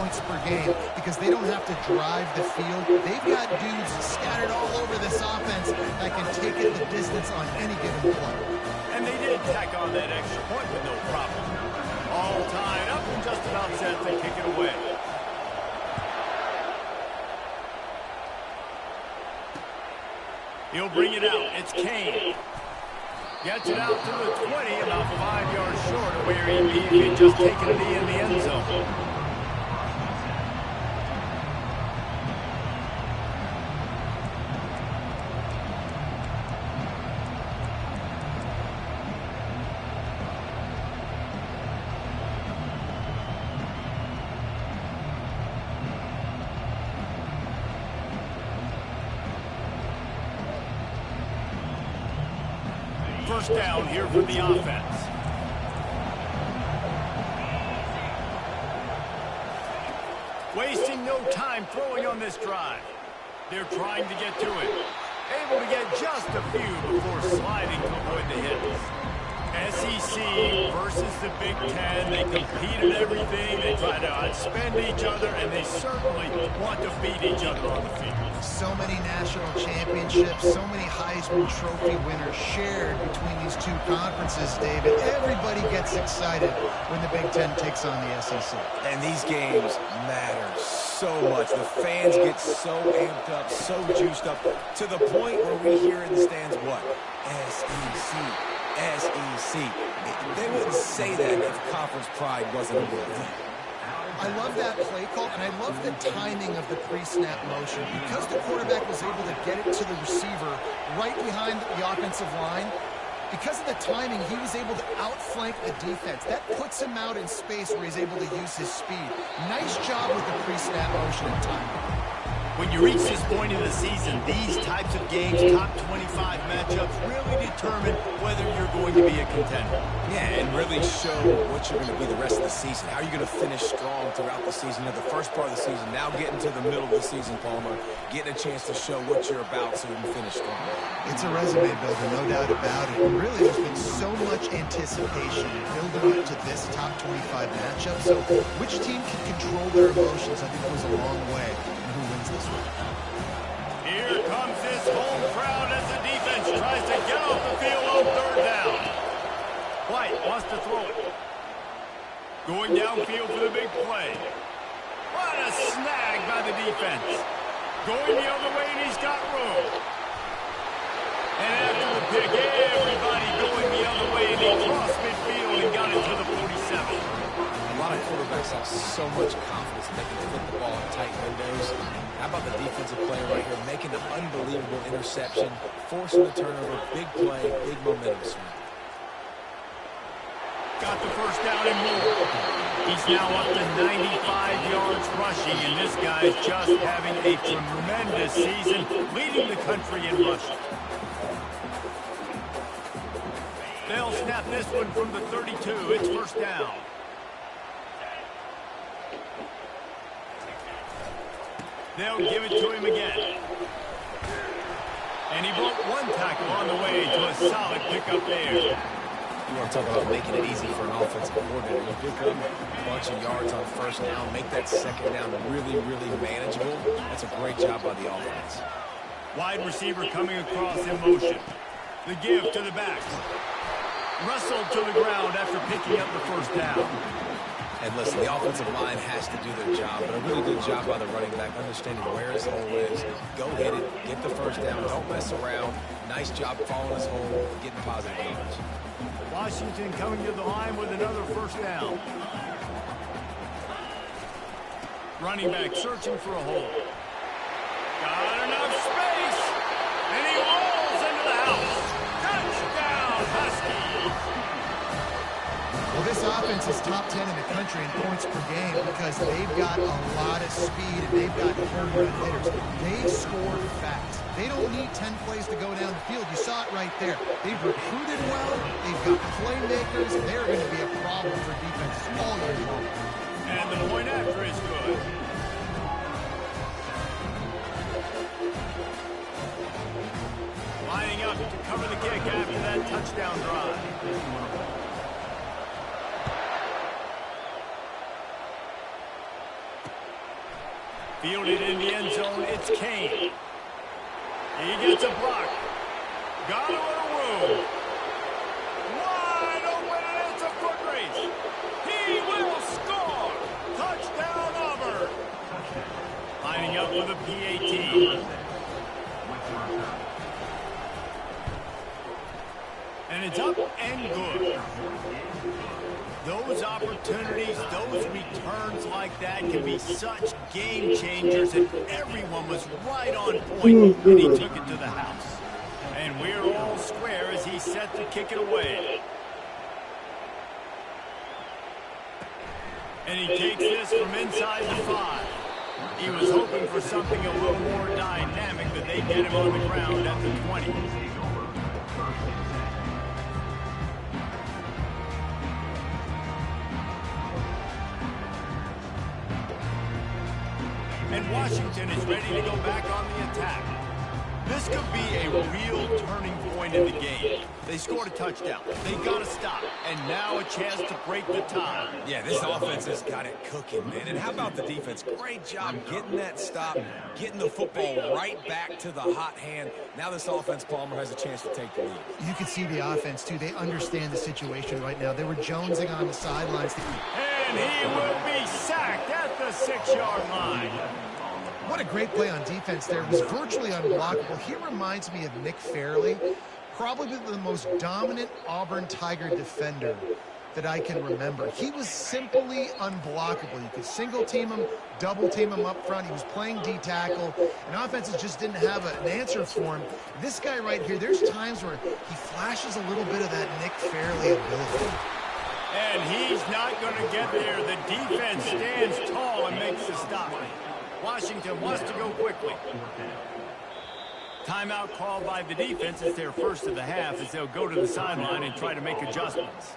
points per game because they don't have to drive the field. They've got dudes scattered all over this offense that can take it the distance on any given play. And they did tack on that extra point with no problem. All tied up and just about set to kick it away. He'll bring it out. It's Kane. Gets it out to the 20, about 5 yards short of where he'd be if he'd just taken it in the end zone. First down here for the offense. Wasting no time throwing on this drive. They're trying to get to it. Able to get just a few before sliding to avoid the hits. SEC versus the Big Ten. They compete at everything. They try to outspend each other, and they certainly want to beat each other on the field. So many national championships, so many Heisman Trophy winners shared between these two conferences, David. Everybody gets excited when the Big Ten takes on the SEC. And these games matter so much. The fans get so amped up, so juiced up, to the point where we hear in the stands, what? SEC. SEC. They wouldn't say that if conference pride wasn't a real thing. I love that play call, and I love the timing of the pre-snap motion. Because the quarterback was able to get it to the receiver right behind the offensive line, because of the timing, he was able to outflank the defense. That puts him out in space where he's able to use his speed. Nice job with the pre-snap motion and timing. When you reach this point in the season, these types of games, top 25 matchups, really determine whether you're going to be a contender. Yeah, and really show what you're going to be the rest of the season. How are you going to finish strong throughout the season, at the first part of the season, now getting to the middle of the season, Palmer, getting a chance to show what you're about so you can finish strong. It's a resume builder, no doubt about it. And really, there's been so much anticipation building up to this top 25 matchup. So which team can control their emotions, I think, goes a long way. This one. Here comes this home crowd as the defense tries to get off the field on third down. White wants to throw it. Going downfield for the big play. What a snag by the defense. Going the other way, and he's got room. And after the pick, everybody going the other way, and he crossed midfield and got it to the 47. A lot of quarterbacks have so much confidence that they can flip the ball in tight windows. How about the defensive player right here making an unbelievable interception, forcing the turnover, big play, big momentum swing. Got the first down and more. He's now up to 95 yards rushing, and this guy's just having a tremendous season, leading the country in rushing. They'll snap this one from the 32. It's first down. They'll give it to him again. And he broke one tackle on the way to a solid pickup there. You want to talk about making it easy for an offensive coordinator. You pick up a bunch of yards on first down, make that second down really, really manageable. That's a great job by the offense. Wide receiver coming across in motion. The give to the back. Wrestled to the ground after picking up the first down. And listen, the offensive line has to do their job, but a really good job by the running back, understanding where his hole is. Go hit it, get the first down, don't mess around. Nice job following his hole, getting positive yards. Washington coming to the line with another first down. Running back searching for a hole. Got enough space, and he rolls into the house. Touchdown, Huskies! Well, this offense is top 10 in the country in points per game because they've got a lot of speed and they've got home run hitters. They score fast. They don't need 10 plays to go down the field. You saw it right there. They've recruited well. They've got playmakers. They're going to be a problem for defense all year long. And the point after is good. Lining up to cover the kick after that touchdown drive. Fielded in the end zone, it's Kane. He gets a block. Got a little room. Wide open, and it's a foot race. He will score. Touchdown, Auburn. Lining up for the PAT. And it's up and good. Those opportunities, those returns like that can be such game changers, and everyone was right on point, and he took it to the house. And we're all square as he's set to kick it away. And he takes this from inside the 5. He was hoping for something a little more dynamic, but they get him on the ground at the 20. And Washington is ready to go back on the attack. This could be a real turning point in the game. They scored a touchdown. They got to stop. And now a chance to break the tie. Yeah, this offense has got it cooking, man. And how about the defense? Great job getting that stop, getting the football right back to the hot hand. Now this offense, Palmer, has a chance to take the lead. You can see the offense, too. They understand the situation right now. They were jonesing on the sidelines. And he will be sacked at the 6-yard line. What a great play on defense there. It was virtually unblockable. He reminds me of Nick Fairley, probably the most dominant Auburn Tiger defender that I can remember. He was simply unblockable. You could single team him, double team him up front. He was playing D-tackle, and offenses just didn't have an answer for him. This guy right here, there's times where he flashes a little bit of that Nick Fairley ability. And he's not going to get there. The defense stands tall and makes the stop. Washington wants to go quickly. Timeout called by the defense. It's their first of the half as they'll go to the sideline and try to make adjustments.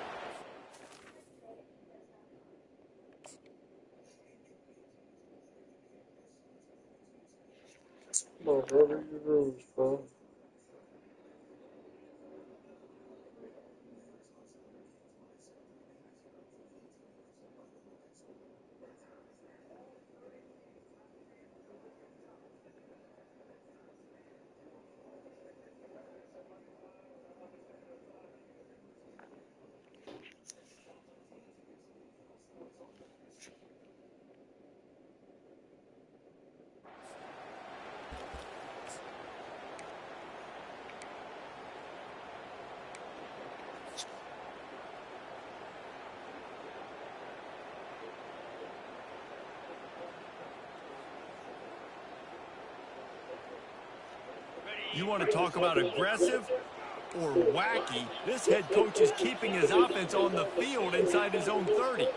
Whatever you lose, bro. You want to talk about aggressive or wacky? This head coach is keeping his offense on the field inside his own 30.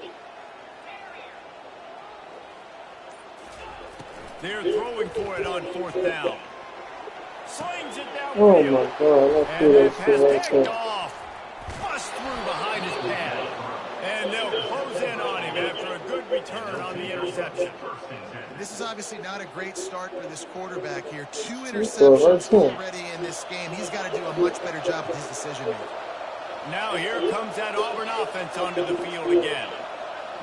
They're throwing for it on 4th down. Slings it downfield. Oh my God, I And that see pass that picked off. Bust through behind his pad. And they'll close in on him after a good return on the interception. This is obviously not a great start for this quarterback here. 2 interceptions already in this game. He's got to do a much better job with his decision-making. Now here comes that Auburn offense onto the field again.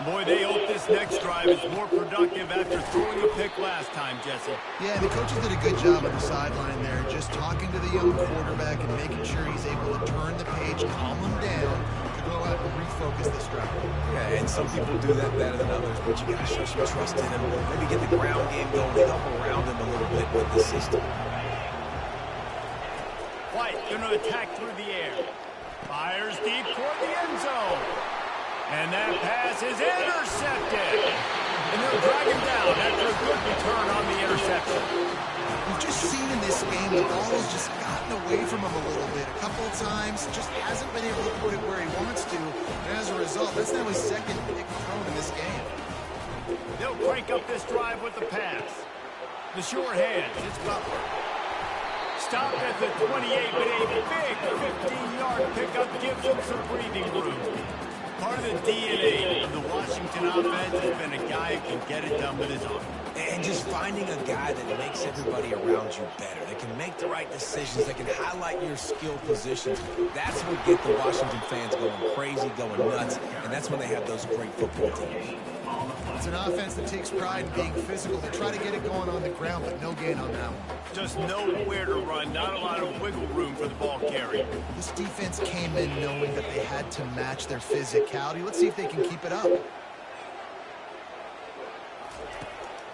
Boy, they hope this next drive is more productive after throwing a pick last time, Jesse. Yeah, the coaches did a good job on the sideline there, just talking to the young quarterback and making sure he's able to turn the page, calm him down, to go out and refocus this drive. Yeah, and some people do that better than others, but you got to show some trust in him. Maybe get the ground game going, help around him a little bit with the system. White going to attack through the air. Fires deep toward the end zone. And that pass is intercepted. And they'll drag him down after a good return on the interception. We've just seen in this game the ball has just gotten away from him a little bit. A couple of times, just hasn't been able to put it where he wants to. And as a result, that's now his second pick thrown in this game. They'll crank up this drive with the pass. The short hands, it's Butler. Stopped at the 28, but a big 15-yard pickup gives him some breathing room. Part of the DNA of the Washington offense has been a guy who can get it done with his arm. And just finding a guy that makes everybody around you better, that can make the right decisions, that can highlight your skill positions. That's what gets the Washington fans going crazy, going nuts, and that's when they have those great football teams. It's an offense that takes pride in being physical. They try to get it going on the ground, but no gain on that one. Just nowhere to run, not a lot of wiggle room for the ball carrier. This defense came in knowing that they had to match their physicality. Let's see if they can keep it up.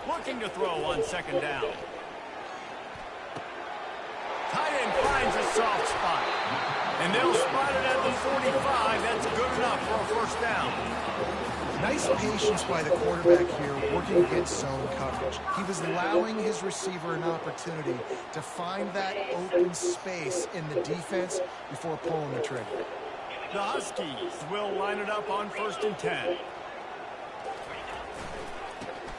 Looking to throw on second down. Tight end finds a soft spot. And they'll spot it at the 45. That's good enough for a first down. Nice patience by the quarterback here, working against zone coverage. He was allowing his receiver an opportunity to find that open space in the defense before pulling the trigger. The Huskies will line it up on 1st and 10.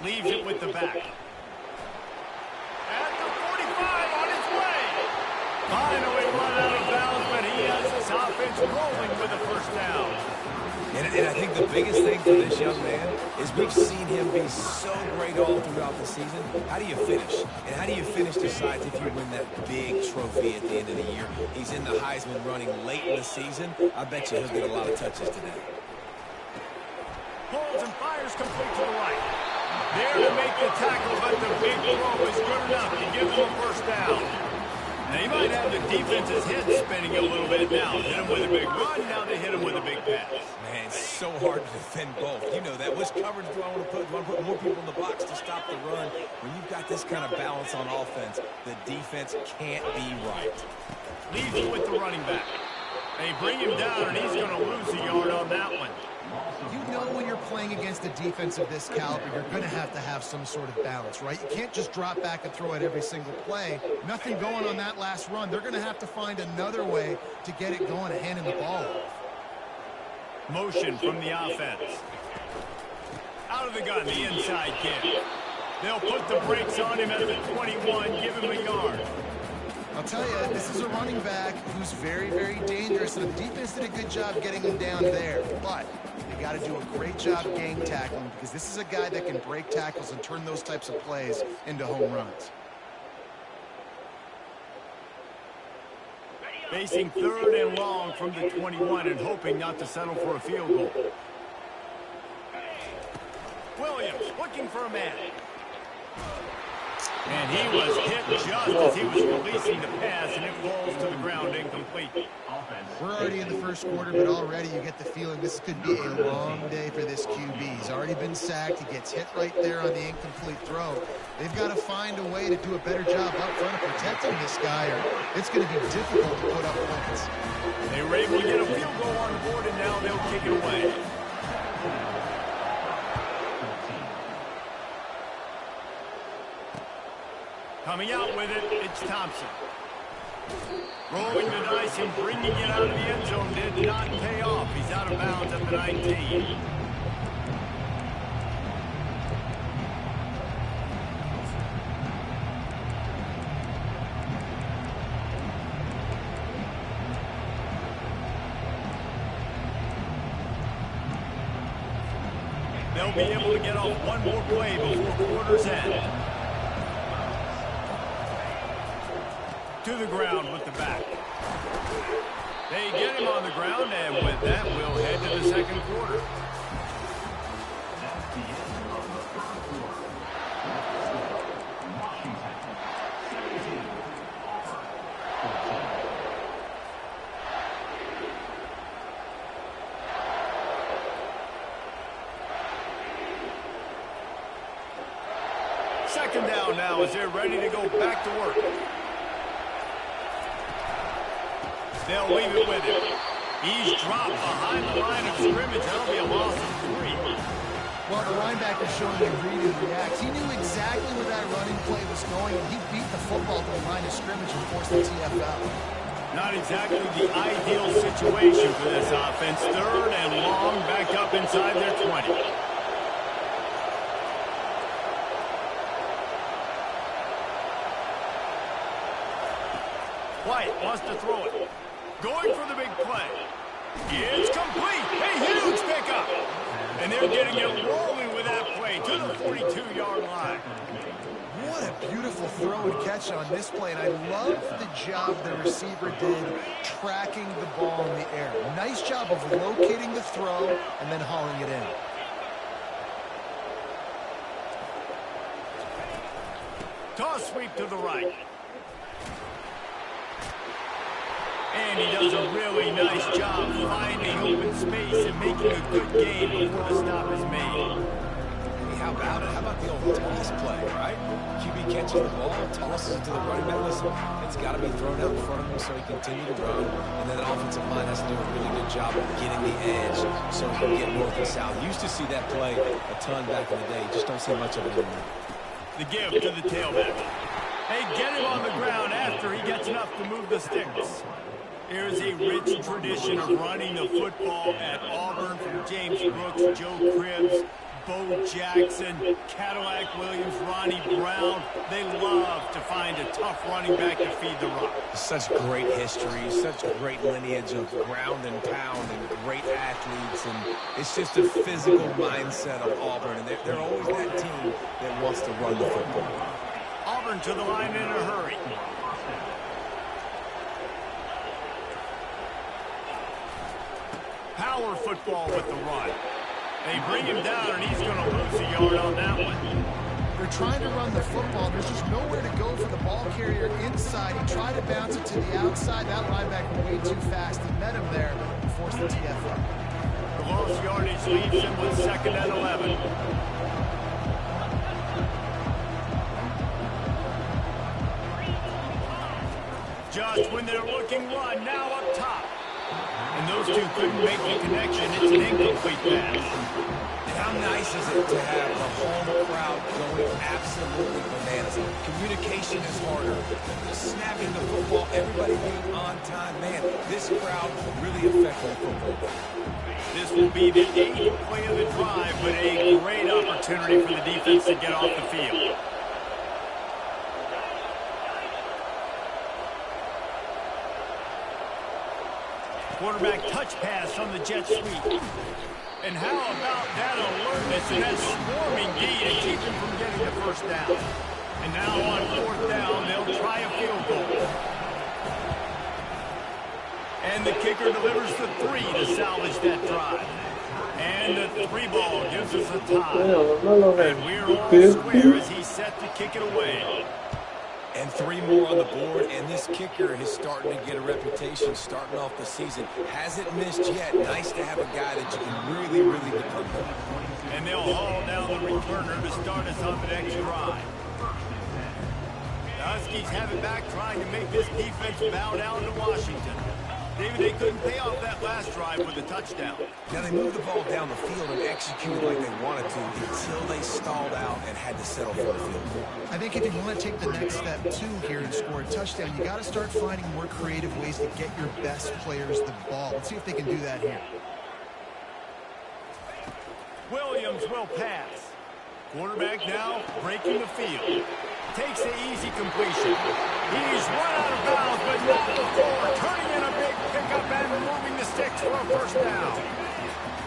Leaves it with the back. At the 45 on his way. Finally run out of bounds, but he has his offense rolling with a first down. And I think the biggest thing for this young man is we've seen him be so great all throughout the season. How do you finish? And how do you finish decides if you win that big trophy at the end of the year? He's in the Heisman running late in the season. I bet you he'll get a lot of touches today. Pulls and fires complete to the right. There to make the tackle, but the big throw is good enough to give him a first down. Now, he might have the defense's head spinning a little bit now. Hit him with a big run, now they hit him with a big pass. Man, it's so hard to defend both. You know that. Which coverage do I want to put? Do I want to put more people in the box to stop the run? When you've got this kind of balance on offense, the defense can't be right. Leaves it with the running back. They bring him down, and he's going to lose a yard on that one. You know when you're playing against a defense of this caliber, you're going to have some sort of balance, right? You can't just drop back and throw it every single play. Nothing going on that last run. They're going to have to find another way to get it going and handing the ball off. Motion from the offense. Out of the gun, the inside kick. They'll put the brakes on him at the 21, give him a yard. I'll tell you, this is a running back who's very, very dangerous, and the defense did a good job getting him down there. But they got to do a great job game tackling because this is a guy that can break tackles and turn those types of plays into home runs. Facing 3rd and long from the 21 and hoping not to settle for a field goal. Williams looking for a man. And he was hit just as he was releasing the pass, and it falls to the ground incomplete. We're already in the first quarter, but already you get the feeling this could be a long day for this QB. He's already been sacked. He gets hit right there on the incomplete throw. They've got to find a way to do a better job up front of protecting this guy, or it's going to be difficult to put up points. They were able to get a field goal on the board, and now they'll kick it away. Coming out with it, it's Thompson. Rolling the dice and bringing it out of the end zone did not pay off. He's out of bounds at the 19. They'll be able to get off one more play before quarter's end. To the ground with the back. They get him on the ground, and with that, we'll head to the second quarter. Second down now as they're ready to go back to work. They'll leave it with him. He's dropped behind the line of scrimmage. That'll be a loss of 3. Well, the linebacker showing you read and react. He knew exactly where that running play was going, and he beat the football to the line of scrimmage and forced the TFL. Not exactly the ideal situation for this offense. 3rd and long, back up inside their 20. White wants to throw it. Going for the big play. It's complete. A huge pickup. And they're getting it rolling with that play to the 42-yard line. What a beautiful throw and catch on this play. And I love the job the receiver did tracking the ball in the air. Nice job of locating the throw and then hauling it in. Toss sweep to the right. And he does a really nice job finding open space and making a good game before the stop is made. Hey, how about it? How about the old toss play, right? QB catches the ball, tosses it to the running back. Listen, it's got to be thrown out in front of him so he can continue to run. And then the offensive line has to do a really good job of getting the edge so he can get north and south. Used to see that play a ton back in the day. Just don't see much of it anymore. The give to the tailback. Hey, get him on the ground after he gets enough to move the sticks. There's a rich tradition of running the football at Auburn from James Brooks, Joe Cribbs, Bo Jackson, Cadillac Williams, Ronnie Brown. They love to find a tough running back to feed the rock. Such great history, such great lineage of ground and pound and great athletes. And it's just a physical mindset of Auburn. And they're always that team that wants to run the football. Auburn to the line in a hurry. Power football with the run. They bring him down, and he's going to lose a yard on that one. They're trying to run the football. There's just nowhere to go for the ball carrier inside. He tried to bounce it to the outside. That linebacker way too fast. He met him there and forced the TFL. The lost yardage leaves him with 2nd and 11. Just when they're looking run, now up top. And those two couldn't make the connection. It's an incomplete pass. And how nice is it to have the home crowd going absolutely bananas? Communication is harder. Snapping the football, everybody being on time. Man, this crowd really affected the football game. This will be the 8th play of the drive, but a great opportunity for the defense to get off the field. Quarterback touch pass on the jet sweep. And how about that alertness and that swarming D to keep him from getting the first down? And now on 4th down, they'll try a field goal. And the kicker delivers the 3 to salvage that drive. And the 3 ball gives us a tie. And we're all square as he's set to kick it away. And 3 more on the board, and this kicker is starting to get a reputation starting off the season. Hasn't missed yet. Nice to have a guy that you can really, really depend on. And they'll haul down the returner to start us on the next drive. The Huskies have it back, trying to make this defense bow down to Washington. David, they couldn't pay off that last drive with a touchdown. Now, they moved the ball down the field and executed like they wanted to until they stalled out and had to settle for the field goal. I think if you want to take the next step, too, here and score a touchdown, you got to start finding more creative ways to get your best players the ball. Let's see if they can do that here. Williams will pass. Quarterback now breaking the field. Takes the easy completion. He's run out of bounds, but not before. Turning in a big pickup and moving the sticks for a first down.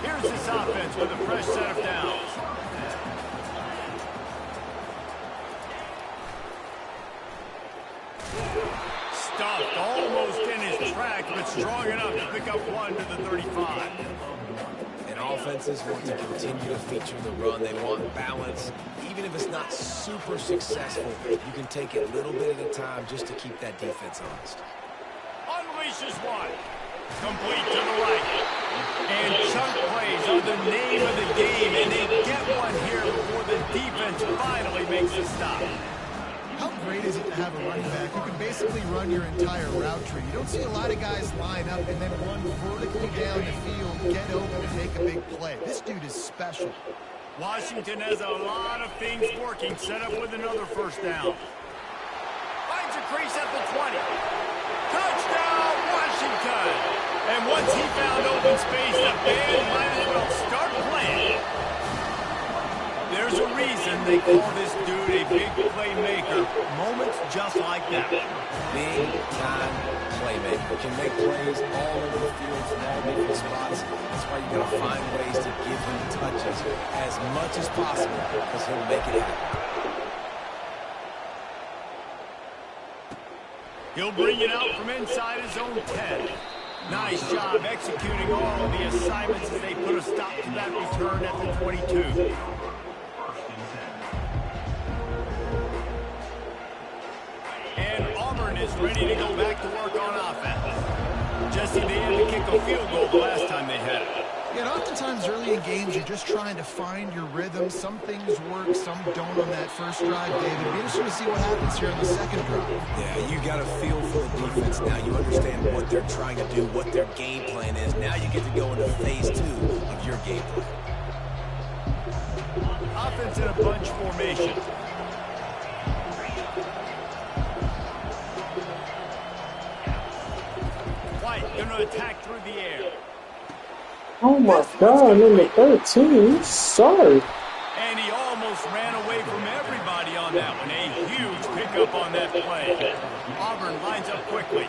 Here's this offense with a fresh set of downs. Stuffed almost in his track, but strong enough to pick up 1 to the 35. And offenses want to continue to feature the run. They want balance. Even if it's not super successful, you can take it little bit at a time just to keep that defense honest. Unleashes 1. Complete to the right. And chunk plays are the name of the game, and they get one here before the defense finally makes a stop. How great is it to have a running back who can basically run your entire route tree? You don't see a lot of guys line up and then run vertically down the field, get open, and make a big play. This dude is special. Washington has a lot of things working, set up with another first down. Finds a crease at the 20. Touchdown, Washington! And once he found open space, the band might as well start playing. There's a reason they call this dude a big playmaker. Moments just like that. Big-time playmaker. Can make plays all over the field from all different spots. That's why you got to find ways to give him touches as much as possible because he'll make it happen. He'll bring it out from inside his own 10. Nice job executing all of the assignments as they put a stop to that return at the 22. Auburn is ready to go back to work on offense. Jesse, they had to kick a field goal the last time they had it. Yeah, and oftentimes early in games, you're just trying to find your rhythm. Some things work, some don't on that first drive, David. Be interesting to see what happens here on the second drive. Yeah, you got a feel for the defense now. You understand what they're trying to do, what their game plan is. Now you get to go into phase 2 of your game plan. Offense in a bunch formation. White going to attack through the air. Oh my God, number 13, sorry. And he almost ran away from everybody on that one. A huge pickup on that play. Auburn lines up quickly.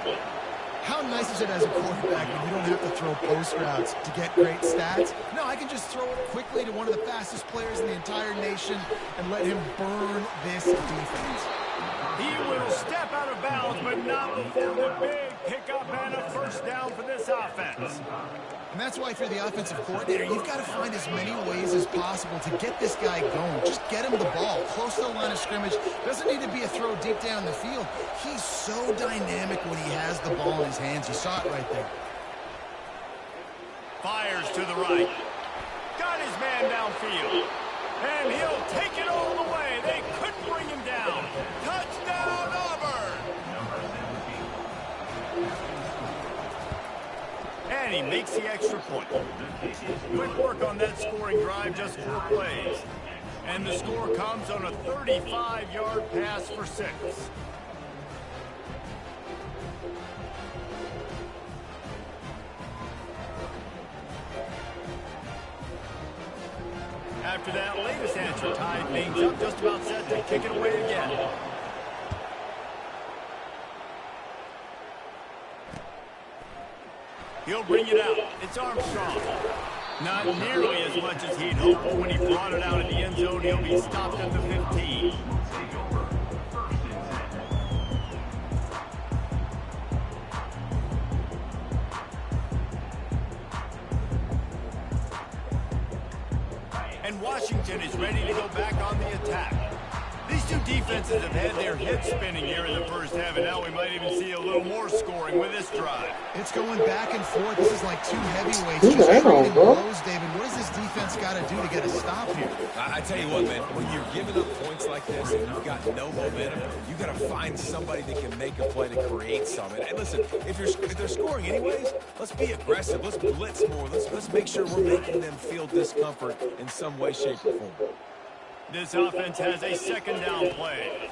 How nice is it as a quarterback when you don't have to throw post routes to get great stats? No, I can just throw it quickly to one of the fastest players in the entire nation and let him burn this defense. He will step out of bounds, but not before the big pickup and a first down for this offense. And that's why if you're the offensive coordinator, you've got to find as many ways as possible to get this guy going. Just get him the ball close to the line of scrimmage. Doesn't need to be a throw deep down the field. He's so dynamic when he has the ball in his hands. You saw it right there. Fires to the right. Got his man downfield. And he'll take it all the way. They couldn't bring him down. Touchdown, Auburn! And he makes the extra point. Quick work on that scoring drive, just 4 plays. And the score comes on a 35-yard pass for 6. After that latest answer tied things up, just about set to kick it away again. He'll bring it out. It's Armstrong. Not nearly as much as he'd hoped, but when he brought it out in the end zone, he'll be stopped at the 15. And Washington is ready to go back on the attack. These two defenses have had their heads spinning here in the first half, and now we might even see a little more scoring with this drive. It's going back and forth. This is like two heavyweights just trading blows, David. What does this defense got to do to get a stop here? I tell you what, man, when you're giving up points like this and you've got no momentum, you got to find somebody that can make a play to create something. And listen, if they're scoring anyways, let's be aggressive. Let's blitz more. Let's make sure we're making them feel discomfort in some way, shape, or form. This offense has a second down play.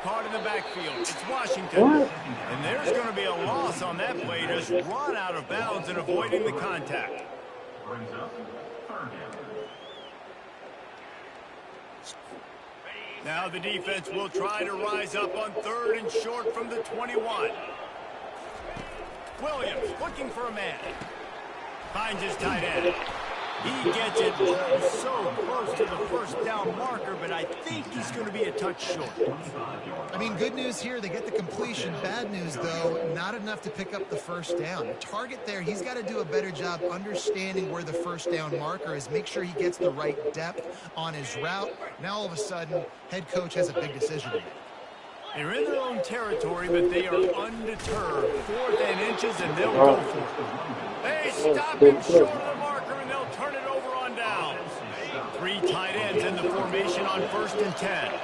Caught in the backfield. It's Washington. And there's going to be a loss on that play. Just run out of bounds and avoiding the contact. Now the defense will try to rise up on 3rd and short from the 21. Williams looking for a man. Finds his tight end. He gets it so close to the first down marker, but I think he's going to be a touch short. I mean, good news here, they get the completion. Bad news, though, not enough to pick up the first down. The target there, he's got to do a better job understanding where the first down marker is, make sure he gets the right depth on his route. Now, all of a sudden, head coach has a big decision to make. They're in their own territory, but they are undeterred. 4th and inches, and they'll go for it. They stop him short of the marker, and they'll turn it over on downs. 3 tight ends in the formation on 1st and 10.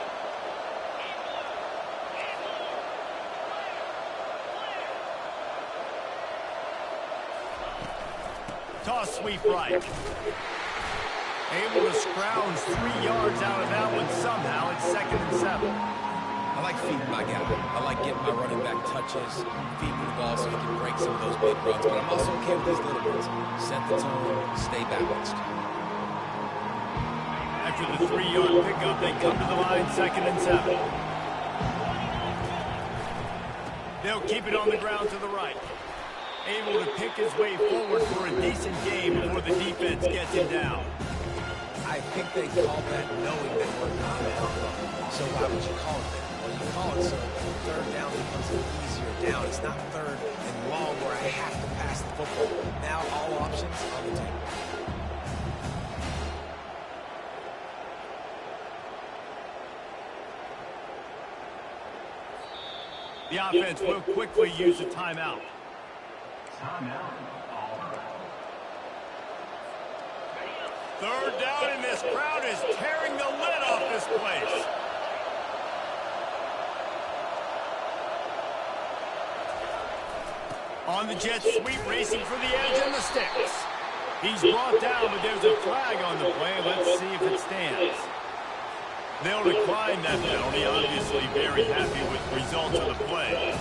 Toss sweep right. Able to scrounge 3 yards out of that one somehow. It's 2nd and 7. I like feeding my guy. I like getting my running back touches, feeding the ball so he can break some of those big runs. But I'm also okay with these little ones. Set the tone, stay balanced. After the 3-yard pickup, they come to the line, 2nd and 7. They'll keep it on the ground to the right. Able to pick his way forward for a decent game before the defense gets him down. I think they call that knowing that we're not out. So why would you call it that? Well, you call it so 3rd down becomes an easier down. It's not 3rd and long where I have to pass the football. Now all options on the table. The offense will quickly use a timeout. Third down, and this crowd is tearing the lid off this place. On the jet sweep, racing for the edge and the sticks. He's brought down, but there's a flag on the play. Let's see if it stands. They'll decline that penalty, obviously very happy with the results of the play.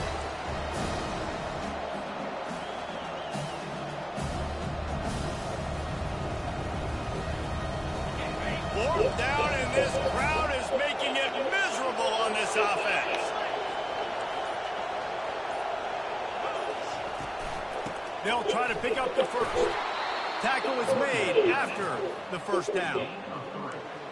Fourth down, and this crowd is making it miserable on this offense. They'll try to pick up the first. Tackle is made after the first down.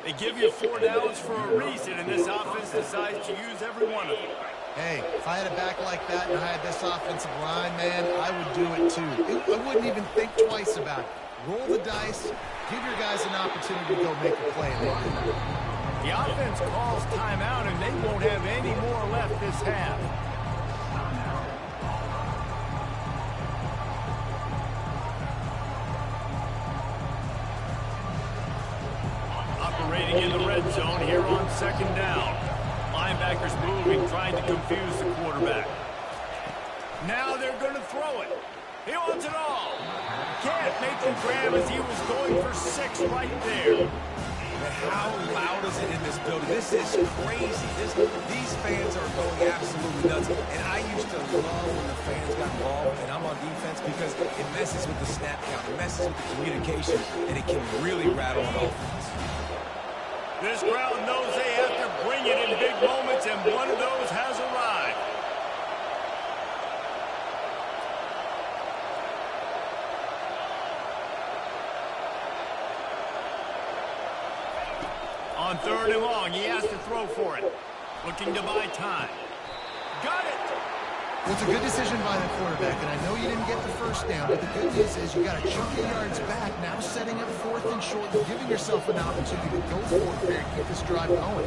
They give you 4 downs for a reason, and this offense decides to use every one of them. Hey, if I had a back like that and I had this offensive line, man, I would do it too. I wouldn't even think twice about it. Roll the dice, give your guys an opportunity to go make a play. The offense calls timeout, and they won't have any more left this half. Operating in the red zone here on second down. Linebackers moving, trying to confuse the quarterback. Now they're going to throw it. He wants it all. Can't make the grab as he was going for 6 right there. And how loud is it in this building? This is crazy. These fans are going absolutely nuts. And I used to love when the fans got involved, and I'm on defense, because it messes with the snap count. It messes with the communication, and it can really rattle an offense. This crowd knows they have to bring it in big moments, and one of those has arrived. On third and long, he has to throw for it. Looking to buy time. Got it! Well, it's a good decision by the quarterback, and I know you didn't get the first down, but the good news is you got a chunk of yards back, now setting up 4th and short, giving yourself an opportunity to go for it there and keep this drive going.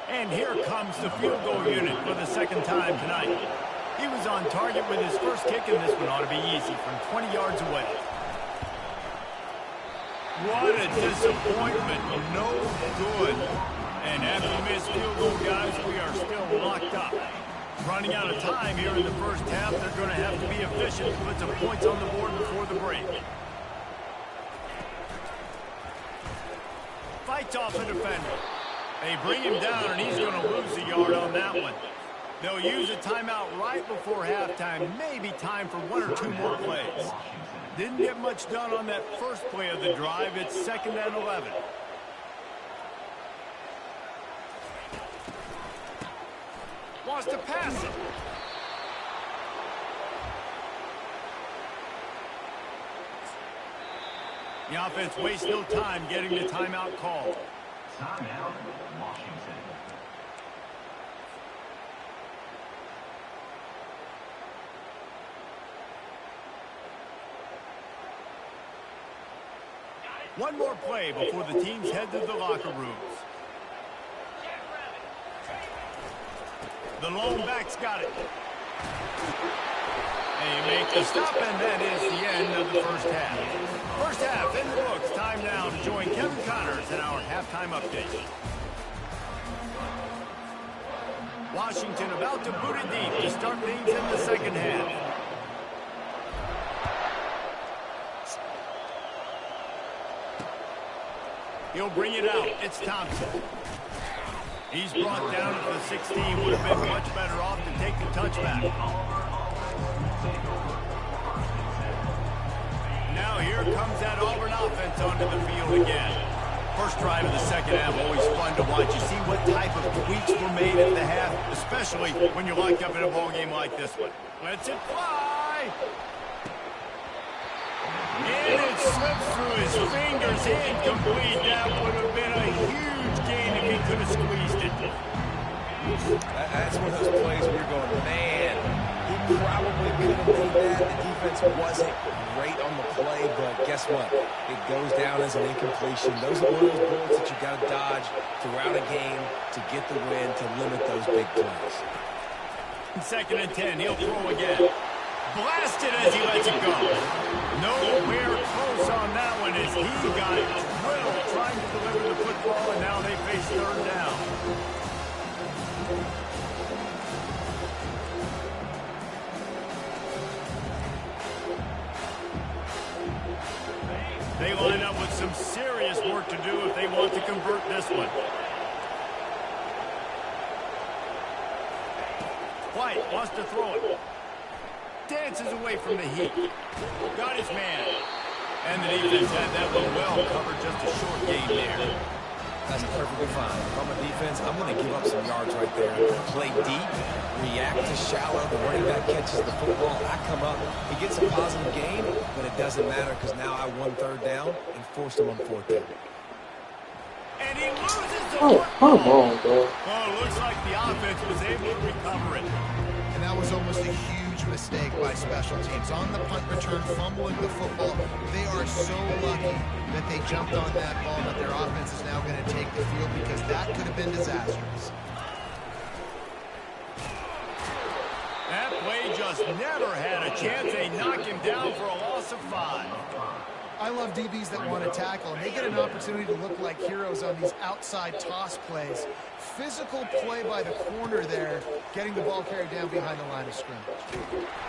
And here comes the field goal unit for the second time tonight. He was on target with his first kick, and this one ought to be easy from 20 yards away. What a disappointment. No good. And after missed field goal, guys, we are still locked up. Running out of time here in the first half. They're going to have to be efficient to put some points on the board before the break. Fights off the defender. They bring him down, and he's going to lose a yard on that one. They'll use a timeout right before halftime. Maybe time for 1 or 2 more plays. Didn't get much done on that first play of the drive. It's 2nd and 11. Wants to pass it. The offense wastes no time getting the timeout called. Timeout, Washington. One more play before the teams head to the locker rooms. The lone back's got it. They make the stop, and that is the end of the first half. First half in the books. Time now to join Kevin Connors in our halftime update. Washington about to boot it deep to start things in the second half. He'll bring it out. It's Thompson. He's brought down at the 16. Would have been much better off to take the touchback. Now here comes that Auburn offense onto the field again. First drive of the second half, always fun to watch. You see what type of tweaks were made at the half, especially when you're locked up in a ball game like this one. Lets it fly. And it slips through his fingers, incomplete. That would have been a huge gain if he could have squeezed it. That's one of those plays where you're going, man, he probably could have made that. The defense clearance wasn't great on the play, but guess what? It goes down as an incompletion. Those are one of those bullets that you got to dodge throughout a game to get the win, to limit those big plays. 2nd and 10, he'll throw again. Blasted as he lets it go. Nowhere close on that one as he got drilled trying to deliver the football, and now they face 3rd down. They line up with some serious work to do if they want to convert this one. White wants to throw it. Dances away from the heat. Got his man. And the defense had that one well covered, just a short gain there. That's perfectly fine. If I'm a defense, I'm going to give up some yards right there. Play deep, react to shallow. The running back catches the football. I come up. He gets a positive gain, but it doesn't matter because now I won 3rd down and forced him on 4th down. And he loses the Oh, come on, bro. Well, it looks like the offense was able to recover it. And that was almost a huge mistake by special teams. On the punt return, fumbling the football. They are so lucky that they jumped on that ball, but their offense is now going to take the field because that could have been disastrous. That play just never had a chance. They knock him down for a loss of 5. I love DBs that want to tackle, and they get an opportunity to look like heroes on these outside toss plays. Physical play by the corner there, getting the ball carried down behind the line of scrimmage.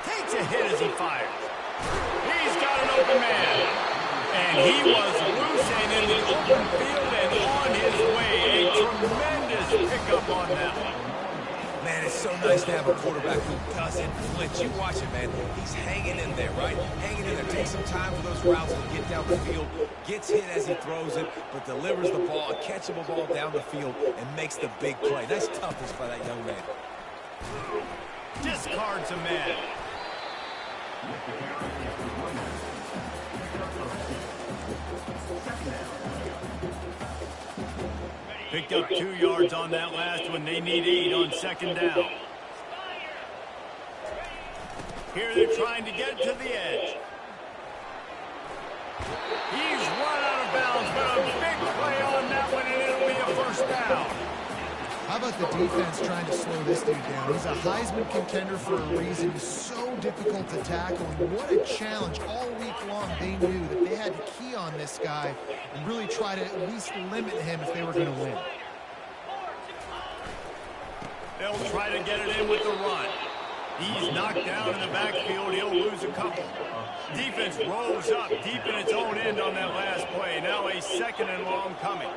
Takes a hit as he fires. He's got an open man. And he was loose and in the open field and on his way. A tremendous pickup on that one. Man, it's so nice to have a quarterback who doesn't flinch. You watch it, man. He's hanging in there, right? Hanging in there. Takes some time for those routes to get down the field. Gets hit as he throws it, but delivers the ball, a catchable ball down the field, and makes the big play. That's toughness by that young man. Discards a man. Picked up 2 yards on that last one. They need 8 on 2nd down. Here they're trying to get to the edge. He's run out of bounds, but a big play on that one, and it'll be a 1st down. How about the defense trying to slow this dude down? He's a Heisman contender for a reason. He's so difficult to tackle. And what a challenge. All week long, they knew that they had to key on this guy and really try to at least limit him if they were going to win. They'll try to get it in with the run. He's knocked down in the backfield. He'll lose a couple. Defense rolls up deep in its own end on that last play. Now a 2nd and long coming.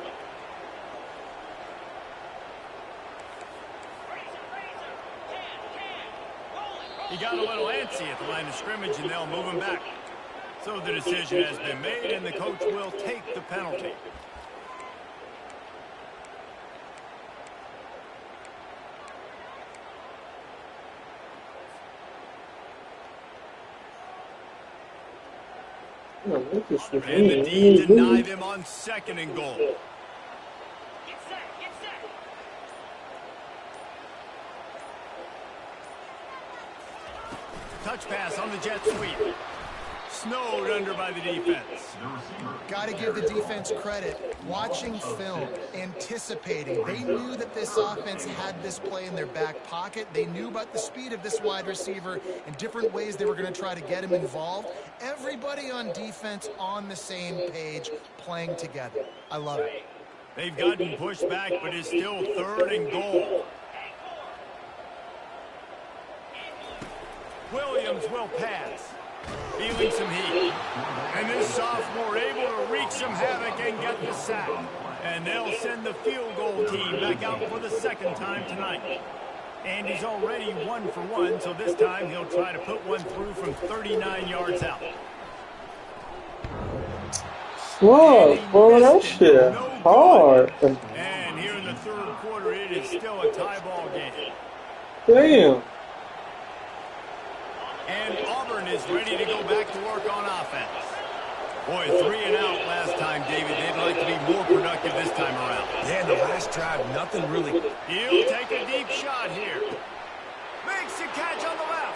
He got a little antsy at the line of scrimmage, and they'll move him back. So the decision has been made, and the coach will take the penalty. And the D deny them on 2nd and goal. Touch pass on the jet sweep. Snowed under by the defense. Got to give the defense credit. Watching film, anticipating. They knew that this offense had this play in their back pocket. They knew about the speed of this wide receiver and different ways they were going to try to get him involved. Everybody on defense on the same page, playing together. I love it. They've gotten pushed back, but it's still 3rd and goal. Williams will pass. Feeling some heat. And this sophomore able to wreak some havoc and get the sack. And they'll send the field goal team back out for the 2nd time tonight. And he's already 1 for 1, so this time he'll try to put one through from 39 yards out. Whoa, bro, that shit hard. And here in the 3rd quarter, it is still a tie ball game. Damn. And Auburn is ready to go back to work on offense. Boy, 3 and out last time, David. They'd like to be more productive this time around. Yeah, the last drive, nothing really. He'll take a deep shot here. Makes the catch on the left.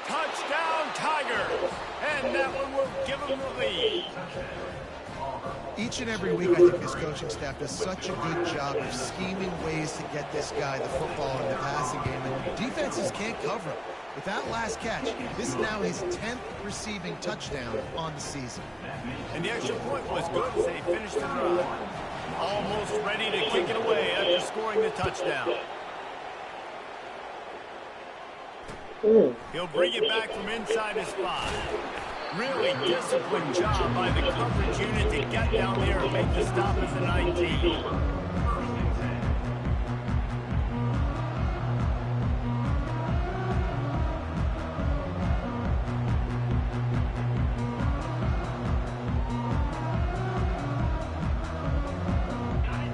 Touchdown, Tigers. And that one will give them the lead. Each and every week, I think this coaching staff does such a good job of scheming ways to get this guy the football in the passing game, and defenses can't cover him. With that last catch, this is now his 10th receiving touchdown on the season. And the extra point was good as they finished the drive. Almost ready to kick it away after scoring the touchdown. He'll bring it back from inside his 5. Really disciplined job by the coverage unit to get down there and make the stop at the 19.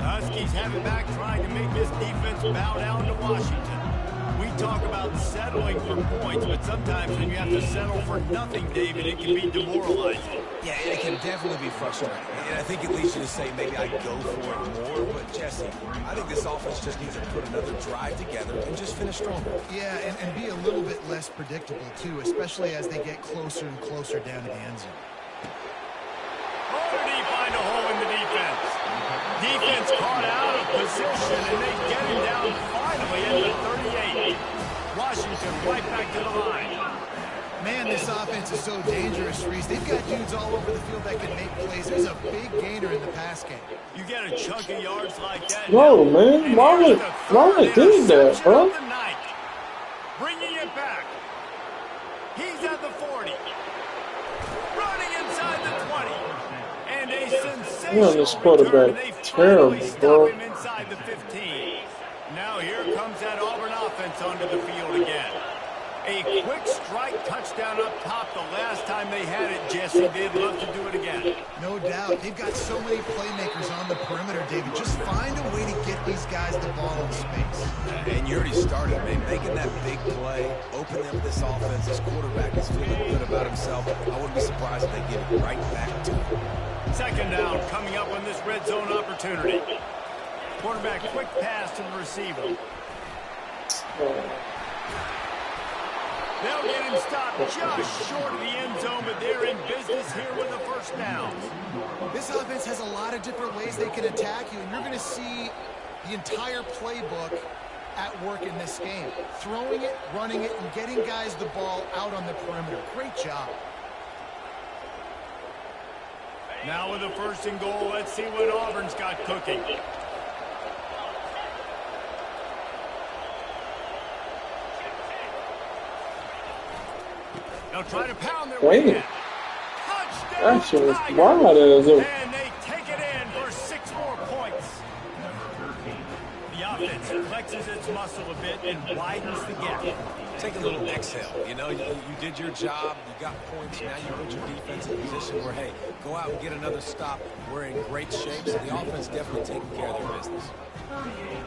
Huskies have it back, trying to make this defense bow down to Washington. We talk about settling for points, but sometimes when you have to settle for nothing, David, it can be demoralizing. Yeah, it can definitely be frustrating. And I think it leads you to say maybe I'd go for it more. But, Jesse, I think this offense just needs to put another drive together and just finish stronger. Yeah, and be a little bit less predictable, too, especially as they get closer and closer down to the end zone. Oh, did he find a hole in the defense? Defense caught out of position, and they get him down finally at the 38. Washington right back to the line. Man, this offense is so dangerous, Reese. They've got dudes all over the field that can make plays. There's a big gainer in the pass game. You get a chunk of yards like that. Whoa, man. Why would do that, bro? Bringing it back. He's at the 40. Running inside the 20. And a sensational this quarterback return. They terrible, finally stop bro. him inside the 15. Now here comes that Auburn offense onto the field again. A quick strike touchdown up top the last time they had it, Jesse. They'd love to do it again. No doubt. They've got so many playmakers on the perimeter, David. Just find a way to get these guys the ball in space. And you already started, man. Making that big play, opening up this offense. This quarterback is feeling good about himself. I wouldn't be surprised if they give it right back to him. Second down coming up on this red zone opportunity. Quarterback quick pass to the receiver. They'll get him stopped just short of the end zone, but they're in business here with a first down. This offense has a lot of different ways they can attack you, and you're going to see the entire playbook at work in this game. Throwing it, running it, and getting guys the ball out on the perimeter. Great job. Now with a first and goal, let's see what Auburn's got cooking. They'll try to pound their way in. Touchdown, Tigers! And they take it in for 6 more points. The offense flexes its muscle a bit and widens the gap. Take a little exhale. You know, you did your job. You got points. Now you put your defense in a position where, hey, go out and get another stop. We're in great shape, so the offense definitely taking care of their business.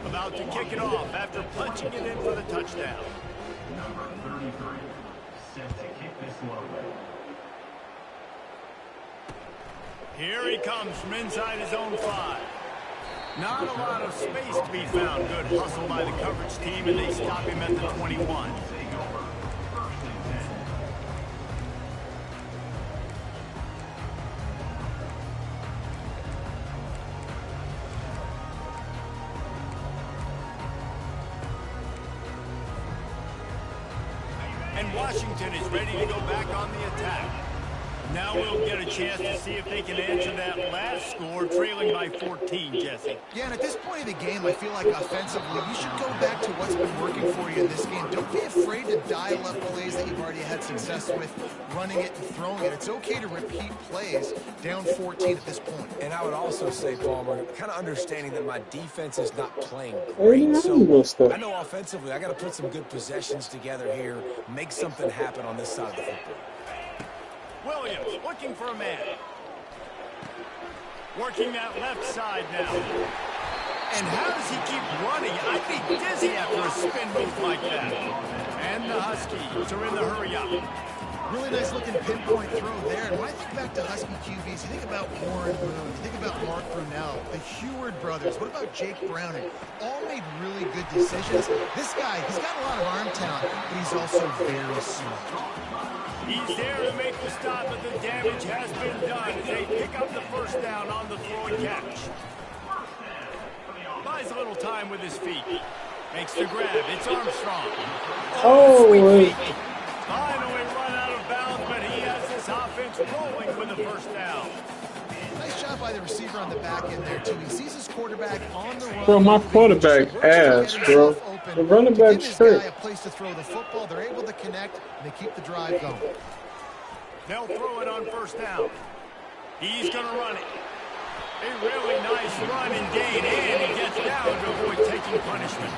About to kick it off after punching it in for the touchdown. Number 33, set to kick this one away. Here he comes from inside his own 5. Not a lot of space to be found. Good hustle by the coverage team, and they stop him at the 21. And Washington is ready to go back on the attack. Now we'll get a chance to see if they can answer that last score, trailing by 14, Jesse. Yeah, and at this point of the game, I feel like offensively, you should go back to what's been working for you in this game. Don't be afraid to dial up plays that you've already had success with, running it and throwing it. It's okay to repeat plays down 14 at this point. And I would also say, Palmer, kind of understanding that my defense is not playing great. So I know offensively, I got to put some good possessions together here, make something happen on this side of the football. Williams looking for a man. Working that left side now. And how does he keep running? I'd be dizzy after a spin move like that. And the Huskies are in the hurry up. Really nice looking pinpoint throw there. And when I think back to Husky QBs, you think about Warren Moon, you think about Mark Brunell, the Heward brothers. What about Jake Browning? All made really good decisions. This guy, he's got a lot of arm talent, but he's also very smart. He's there to make the stop, but the damage has been done. They pick up the first down on the throw and catch. Buys a little time with his feet. Makes the grab. It's Armstrong. Oh, Finally run out of bounds, but he has this offense rolling with the first down. Nice job by the receiver on the back end there, too. He sees his quarterback on the run. bro, my quarterback ass, bro. The running back straight. A place to throw the football. They're able to connect, and they keep the drive going. They'll throw it on first down. He's going to run it. A really nice run and gain, and he gets down to avoid taking punishment.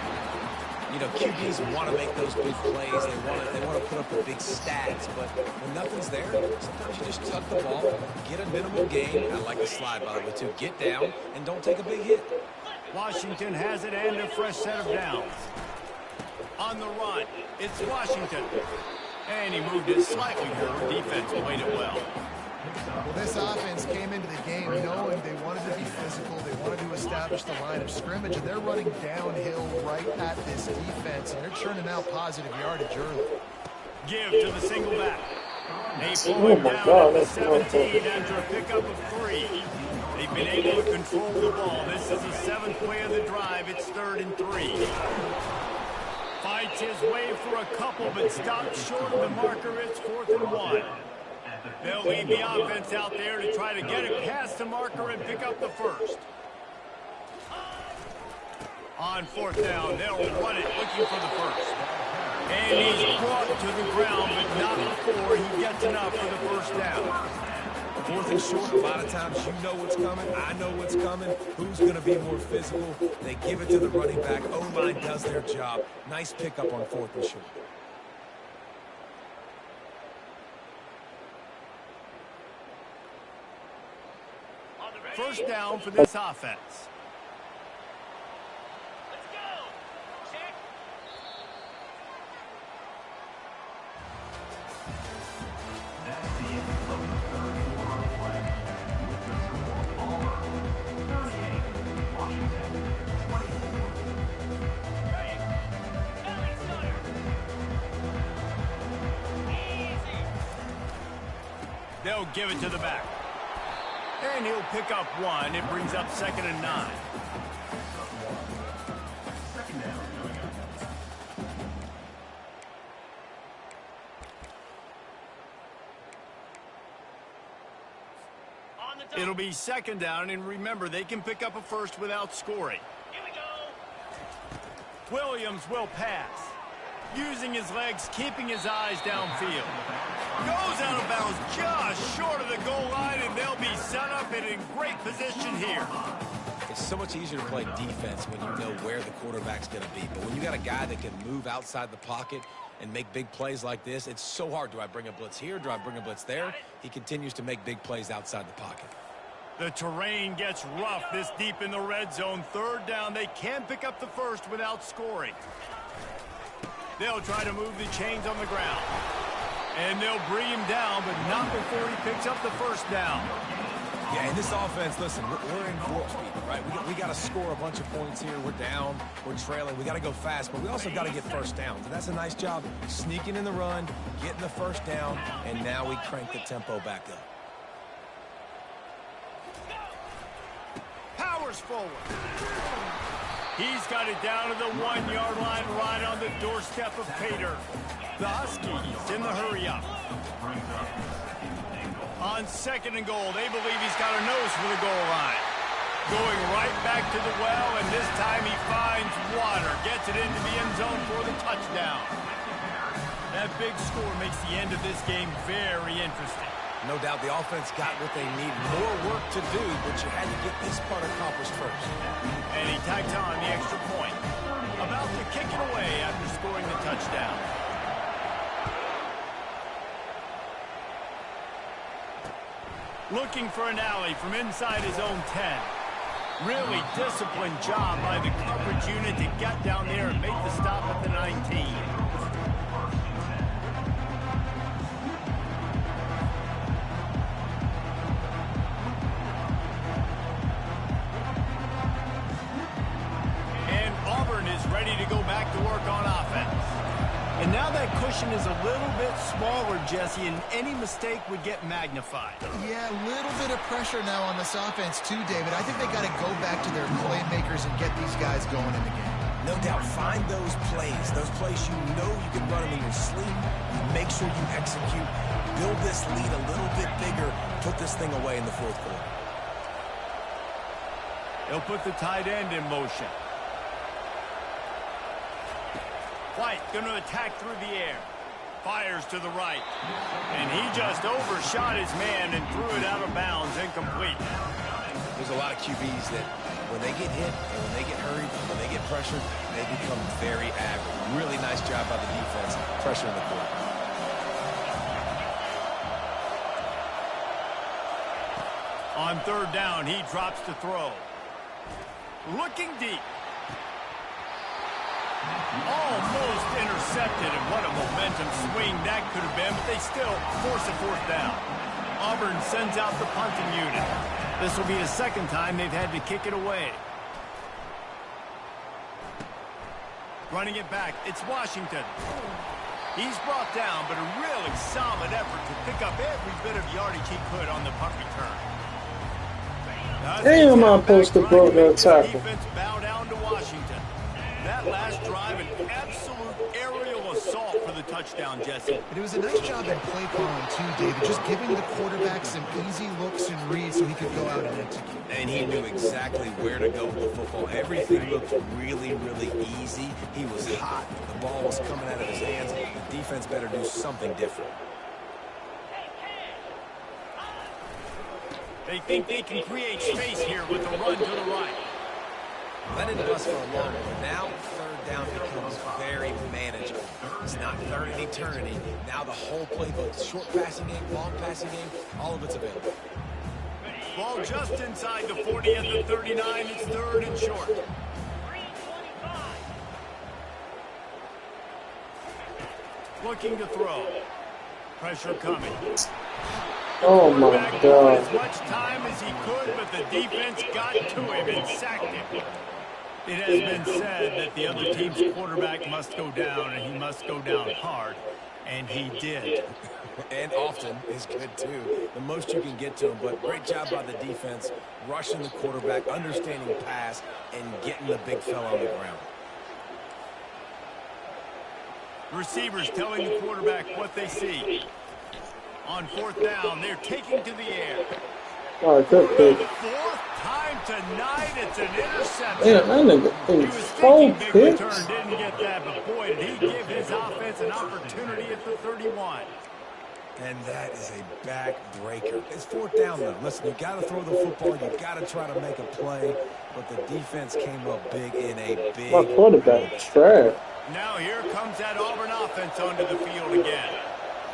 You know, QBs want to make those big plays. They want to put up the big stats. But when nothing's there, sometimes you just tuck the ball, get a minimal gain. I like the slide, by the way, too. Get down and don't take a big hit. Washington has it and a fresh set of downs. On the run, it's Washington. And he moved it slightly forward. Defense played it well. Well, this offense came into the game knowing they wanted to be physical. They wanted to establish the line of scrimmage, and they're running downhill right at this defense, and they're churning out positive yardage early. Give to the single back. They pull Oh him my down God, at the that's 17 after a pickup of 3. They've been able to control the ball. This is the 7th play of the drive. It's 3rd and 3. Fights his way for a couple, but stops short of the marker. It's 4th and 1. They'll leave the offense out there to try to get it past the marker and pick up the first. On 4th down, they'll run it, looking for the first. And he's brought to the ground, but not before he gets enough for the first down. 4th and short, a lot of times you know what's coming. I know what's coming. Who's going to be more physical? They give it to the running back. O-line does their job. Nice pickup on 4th and short. First down for this offense. Let's go. Check. That's the end of the third quarter play. The score, Palmer, 38, Washington, 24. Right. Alex Sutter. Easy. They'll give it to the back. And he'll pick up 1. It brings up 2nd and 9. Second down coming up. On the double. It'll be 2nd down, and remember, they can pick up a first without scoring. Here we go. Williams will pass. Using his legs, keeping his eyes downfield. Goes out of bounds just short of the goal line, and they'll be set up and in great position here. It's so much easier to play defense when you know where the quarterback's going to be. But when you got a guy that can move outside the pocket and make big plays like this, it's so hard. Do I bring a blitz here? Do I bring a blitz there? He continues to make big plays outside the pocket. The terrain gets rough this deep in the red zone. 3rd down, they can pick up the first without scoring. They'll try to move the chains on the ground. And they'll bring him down, but not before he picks up the first down. Yeah, in this offense, listen, we're in warp speed, right? We got to score a bunch of points here. We're down. We're trailing. We got to go fast, but we also got to get first downs. And that's a nice job sneaking in the run, getting the first down, and now we crank the tempo back up. Powers forward. He's got it down to the 1-yard line right on the doorstep of Pater. The Huskies in the hurry-up. On 2nd and goal, they believe he's got a nose for the goal line. Going right back to the well, and this time he finds water. Gets it into the end zone for the touchdown. That big score makes the end of this game very interesting. No doubt the offense got what they need. More work to do, but you had to get this part accomplished first. And he tags on the extra point. About to kick it away after scoring the touchdown. Looking for an alley from inside his own 10. Really disciplined job by the coverage unit to get down there and make the stop at the 19. formation is a little bit smaller, Jesse, and any mistake would get magnified. Yeah, a little bit of pressure now on this offense too, David. I think they got to go back to their playmakers and get these guys going in the game. No doubt, find those plays you know you can run them in your sleep. You make sure you execute, build this lead a little bit bigger, put this thing away in the fourth quarter. They'll put the tight end in motion. White going to attack through the air. Fires to the right. And he just overshot his man and threw it out of bounds, incomplete. There's a lot of QBs that when they get hit and when they get hurried, when they get pressured, they become very average. Really nice job by the defense, pressuring the quarterback. On third down, he drops to throw. Looking deep. Almost intercepted, and what a momentum swing that could have been, but they still force a fourth down. Auburn sends out the punting unit. This will be the second time they've had to kick it away. Running it back, it's Washington. He's brought down, but a really solid effort to pick up every bit of yardage he could on the punt return. Damn, I'm supposed to broke that tackle. Defense bow down to Washington. That last drive, an absolute aerial assault for the touchdown, Jesse. But it was a nice job in play calling too, David, just giving the quarterback some easy looks and reads so he could go out and execute. And he knew exactly where to go with the football. Everything looked really, really easy. He was hot. The ball was coming out of his hands. The defense better do something different. They think they can create space here with a run to the right. That didn't bust for a long one. Now third down becomes very manageable. It's not third and eternity. Now the whole playbook, short passing game, long passing game, all of it's available. Ball just inside the 40 at the 39. It's third and short. 3:25. Looking to throw. Pressure coming. Oh my Quarterback God. as much time as he could, but the defense got to him and sacked him. It has been said that the other team's quarterback must go down, and he must go down hard, and he did. And often is good, too. The most you can get to him, but great job by the defense, rushing the quarterback, understanding pass, and getting the big fella on the ground. Receivers telling the quarterback what they see. On fourth down, they're taking to the air. All right, good For pick. the fourth time tonight, it's an interception. Damn, that nigga He threw was 4 thinking big picks. return, didn't get that, but boy, did he give his offense an opportunity at the 31. And that is a backbreaker. It's fourth down, though. Listen, you got to throw the football. You got to try to make a play. But the defense came up big in a big... My quarterback is trash. Now here comes that Auburn offense onto the field again.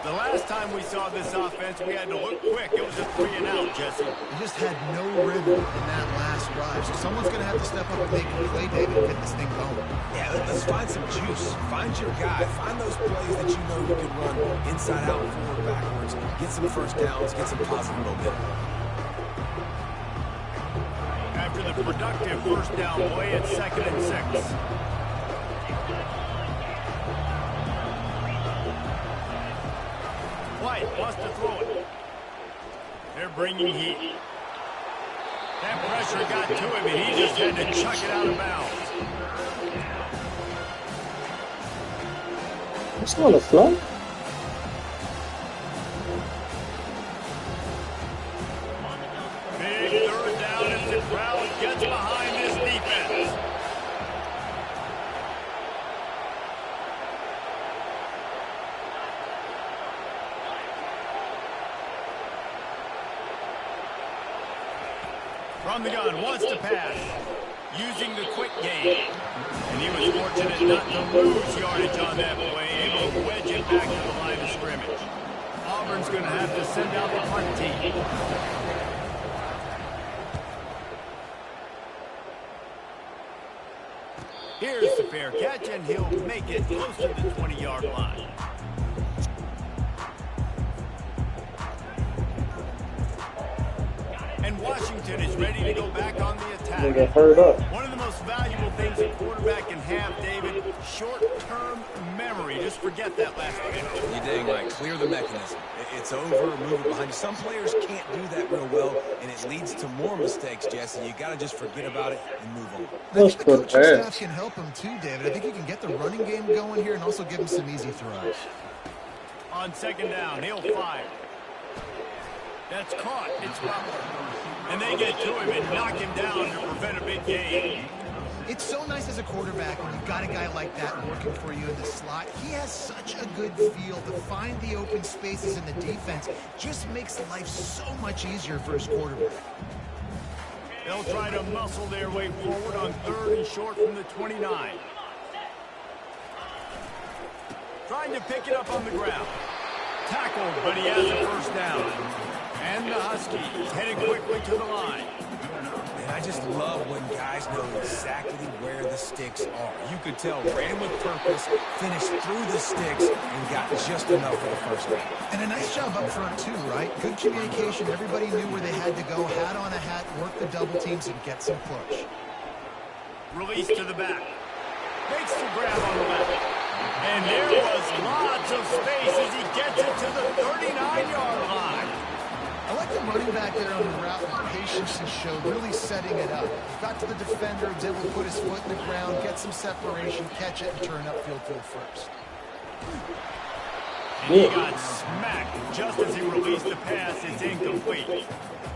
The last time we saw this offense, we had to look quick. It was a 3-and-out, Jesse. They just had no rhythm in that last drive. So someone's going to have to step up and make a play, David, and get this thing going. Yeah, let's find some juice. Find your guy. Find those plays that you know you can run inside out, forward, backwards. Get some first downs. Get some positive momentum. After the productive first down play, it's 2nd and 6. White wants to throw it. They're bringing heat. That pressure got to him, and he just had to chuck it out of bounds. It's not a flag. Big third down as the crowd gets behind this defense. From the gun, wants to pass, using the quick game. And he was fortunate not to lose yardage on that play, able to wedge it back to the line of scrimmage. Auburn's going to have to send out the punt team. Here's the fair catch, and he'll make it close to the 20-yard line. And Washington is ready to go back on the attack. Nigga hurt up. One of the most valuable things a quarterback can have, David, short-term memory. Just forget that last pitch. You're dang right. Clear the mechanism. It's over. Move it behind you. Some players can't do that real well, and it leads to more mistakes, Jesse. You got to just forget about it and move on. I think the coaching staff can help him too, David. I think you can get the running game going here and also give him some easy throws. On second down, he'll fire. That's caught. It's Butler. And they get to him and knock him down to prevent a big gain. It's so nice as a quarterback when you've got a guy like that working for you in the slot. He has such a good feel to find the open spaces in the defense. Just makes life so much easier for his quarterback. They'll try to muscle their way forward on 3rd and short from the 29. Trying to pick it up on the ground. Tackled, but he has a first down. And the Huskies heading quickly to the line. And I just love when guys know exactly where the sticks are. You could tell, ran with purpose, finished through the sticks, and got just enough for the first down. And a nice job up front too, right? Good communication. Everybody knew where they had to go. Hat on a hat, work the double teams, and get some push. Release to the back. Makes the grab on the left. And there was lots of space as he gets it to the 39-yard line. I like the running back there on the route, the patience he showed, really setting it up. Got to the defender, was able to put his foot in the ground, get some separation, catch it, and turn upfield to the first. And he got smacked just as he released the pass. It's incomplete.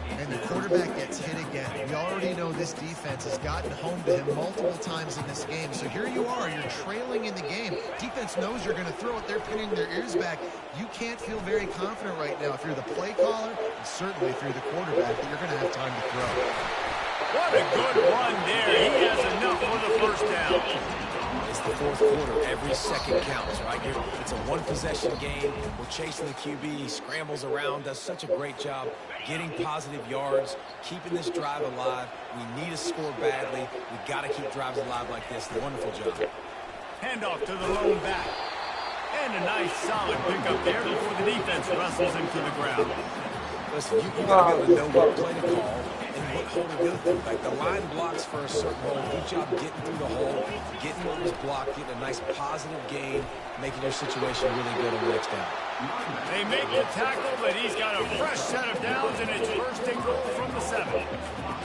And the quarterback gets hit again. We already know this defense has gotten home to him multiple times in this game. So here you are, you're trailing in the game. Defense knows you're going to throw it. They're pinning their ears back. You can't feel very confident right now if you're the play caller, and certainly if you're the quarterback, that you're going to have time to throw. What a good run there. He has enough for the first down. It's the 4th quarter. Every second counts, right? It's a one-possession game. We're chasing the QB. He scrambles around, does such a great job getting positive yards, keeping this drive alive. We need to score badly. We got to keep drives alive like this. Wonderful job. Handoff to the lone back. And a nice solid pickup there before the defense wrestles him to the ground. Listen, you got to be able to know what play to call and what hole to go through. Like the line blocks for a certain hole. Good job getting through the hole, getting what was blocked, getting a nice positive gain, making your situation really good on the next down. They make the tackle, but he's got a fresh set of downs, and it's first and goal from the 7. All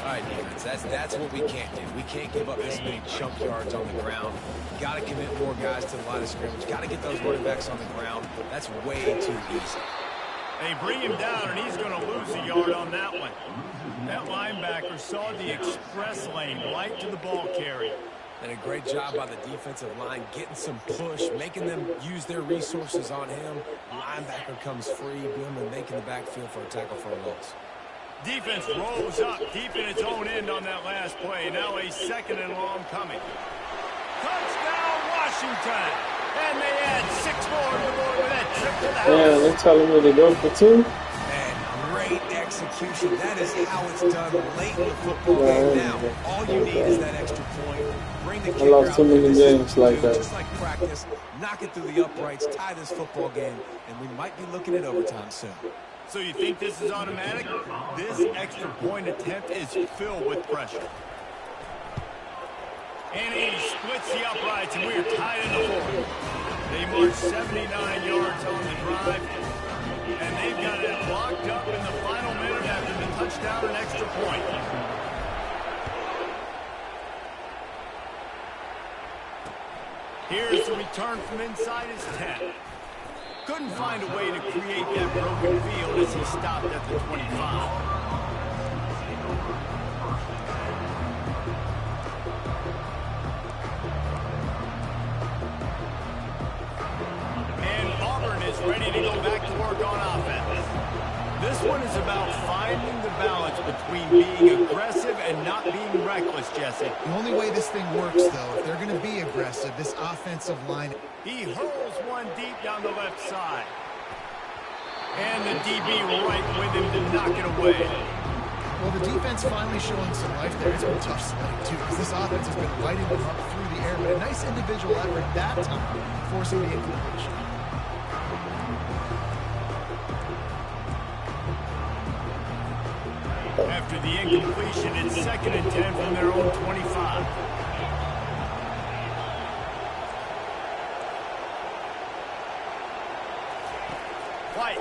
right, defense, that's what we can't do. We can't give up this many chunk yards on the ground. Got to commit more guys to the line of scrimmage. Got to get those running backs on the ground. That's way too easy. They bring him down, and he's going to lose a yard on that one. That linebacker saw the express lane right to the ball carrier. And a great job by the defensive line, getting some push, making them use their resources on him. Linebacker comes free, boom, and making the backfield for a tackle for a loss. Defense rolls up deep in its own end on that last play. Now a 2nd and long coming. Touchdown, Washington! And they add 6 more to the board with that trip to the house. Yeah, they're telling me to go for 2. And great execution. That is how it's done late in the football game. Now, all you need is that extra point. Bring the kicker I lost out too there. many This is games what you like do. that. Just like practice, knock it through the uprights, tie this football game, and we might be looking at overtime soon. So you think this is automatic? This extra point attempt is filled with pressure. And he splits the uprights, and we're tied in the 4th. They march 79 yards on the drive, and they've got it locked up in the final minute after the touchdown and extra point. Here's the return from inside his 10. Couldn't find a way to create that broken field as he stopped at the 25. Ready to go back to work on offense. This one is about finding the balance between being aggressive and not being reckless, Jesse. The only way this thing works, though, if they're going to be aggressive, this offensive line. He hurls one deep down the left side. And the DB right with him to knock it away. Well, the defense finally showing some life there. It's been tough sledding, too, because this offense has been lighting them up through the air. But a nice individual effort that time, forcing the incompletion. After the incompletion, it's 2nd and 10 from their own 25.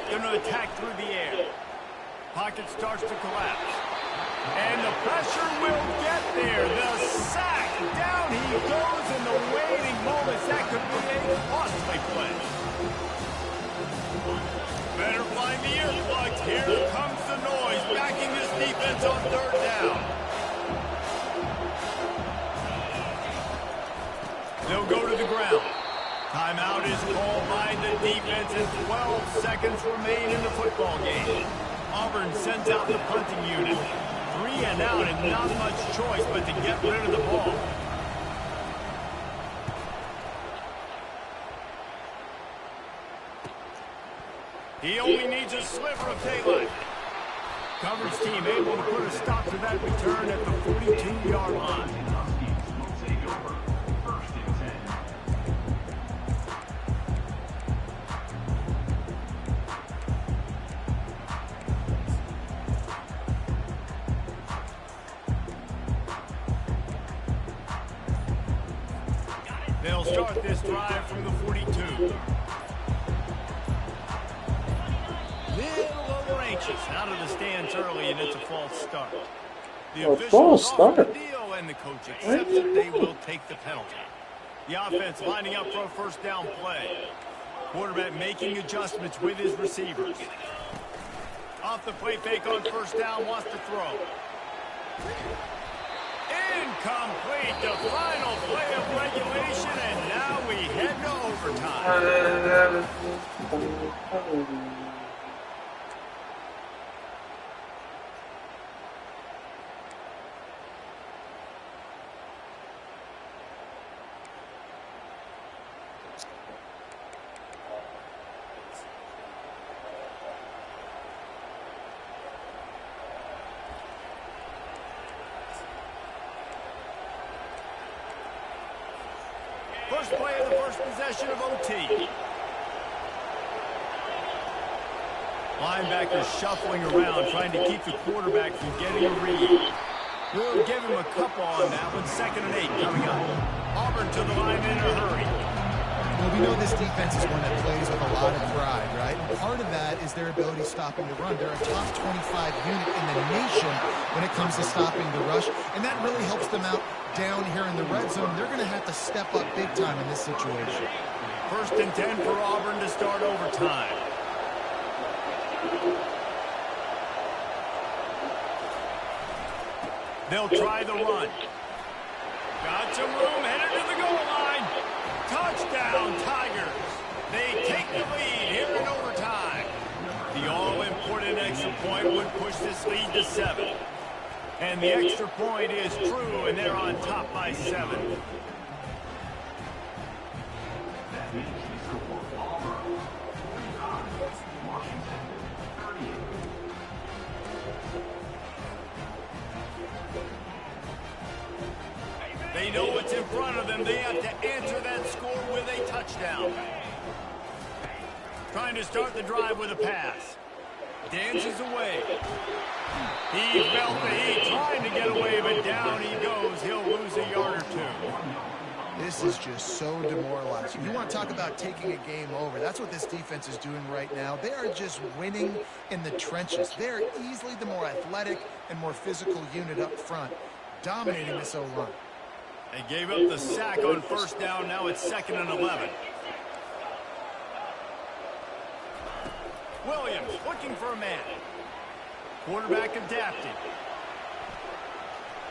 Going to attack through the air. Pocket starts to collapse. And the pressure will get there. The sack. Down he goes in the waiting moments. That could be a costly play. Better find the earplugs. Here comes the noise. Backing this defense on third down. They'll go to the ground. Timeout is called by the defense and 12 seconds remain in the football game. Auburn sends out the punting unit. 3 and out and not much choice but to get rid of the ball. He only needs a sliver of daylight. Coverage team able to put a stop to that return at the 42-yard line. Will take over. First and 10. They'll start this drive from the 42. Little anxious out of the stands early, and it's a false start. The officials offer the deal, and the coach accepts that they will take the penalty. The offense lining up for a first down play. Quarterback making adjustments with his receivers. Off the play fake on first down, wants to throw. Incomplete, the final play of regulation, and now we head to overtime. First play of the first possession of OT. Linebackers shuffling around, trying to keep the quarterback from getting a read. We'll give him a couple on that one. 2nd and 8 coming up. Auburn to the line in a hurry. Well, we know this defense is one that plays with a lot of pride, right? And part of that is their ability stopping the run. They're a top 25 unit in the nation when it comes to stopping the rush, and that really helps them out down here in the red zone. They're going to have to step up big time in this situation. 1st and 10 for Auburn to start overtime. They'll try the run. Got some room, headed to the goal line. Touchdown, Tigers. They take the lead here in overtime. The all-important extra point would push this lead to 7. And the extra point is true, and they're on top by 7. That means the score Auburn 39, Washington 38. They know what's in front of them. They have to answer that score with a touchdown. Trying to start the drive with a pass. Dances away. He felt the heat trying to get away, but down he goes. He'll lose a yard or 2. This is just so demoralizing. You want to talk about taking a game over. That's what this defense is doing right now. They are just winning in the trenches. They're easily the more athletic and more physical unit up front, dominating this O-line. They gave up the sack on first down. Now it's 2nd and 11. Williams looking for a man. Quarterback adapted.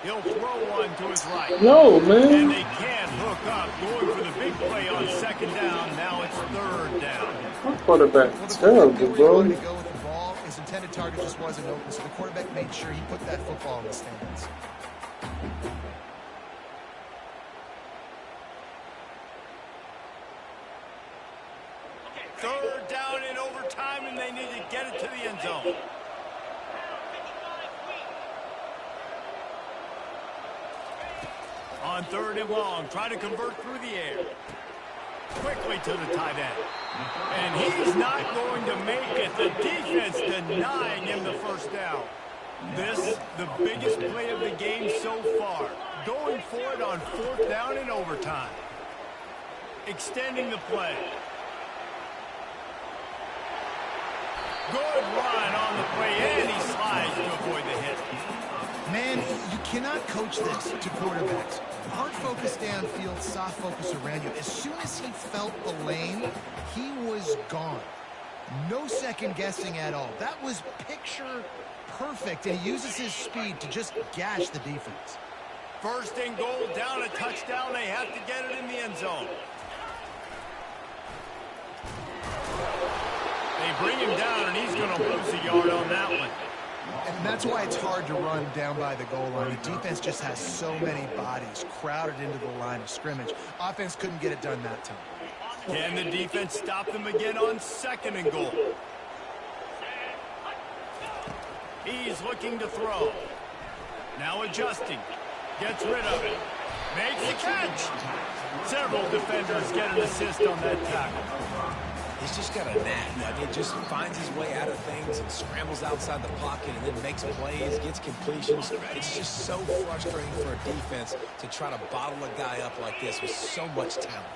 He'll throw one to his right. No, man. And they can't hook up. Going for the big play on 2nd down. Now it's 3rd down. My quarterback's terrible, They were bro. trying to go with the ball. His intended target just wasn't open, so the quarterback made sure he put that football in the stands. 3rd down in overtime, and they need to get it to the end zone. On 3rd and long, trying to convert through the air. Quickly to the tight end. And he's not going to make it. The defense denying him the first down. This, the biggest play of the game so far. Going for it on 4th down in overtime. Extending the play. Good run on the play, and he slides to avoid the hit. Man, you cannot coach this to quarterbacks. Hard focus downfield, soft focus around you. As soon as he felt the lane, he was gone. No second guessing at all. That was picture perfect, and he uses his speed to just gash the defense. First and goal, down a touchdown. They have to get it in the end zone. They bring him down, and he's going to lose a yard on that one. And that's why it's hard to run down by the goal line. The defense just has so many bodies crowded into the line of scrimmage. Offense couldn't get it done that time. Can the defense stop them again on second and goal? He's looking to throw. Now adjusting. Gets rid of it. Makes the catch. Several defenders get an assist on that tackle. He's just got a knack. I mean, just finds his way out of things and scrambles outside the pocket and then makes plays, gets completions. It's just so frustrating for a defense to try to bottle a guy up like this with so much talent.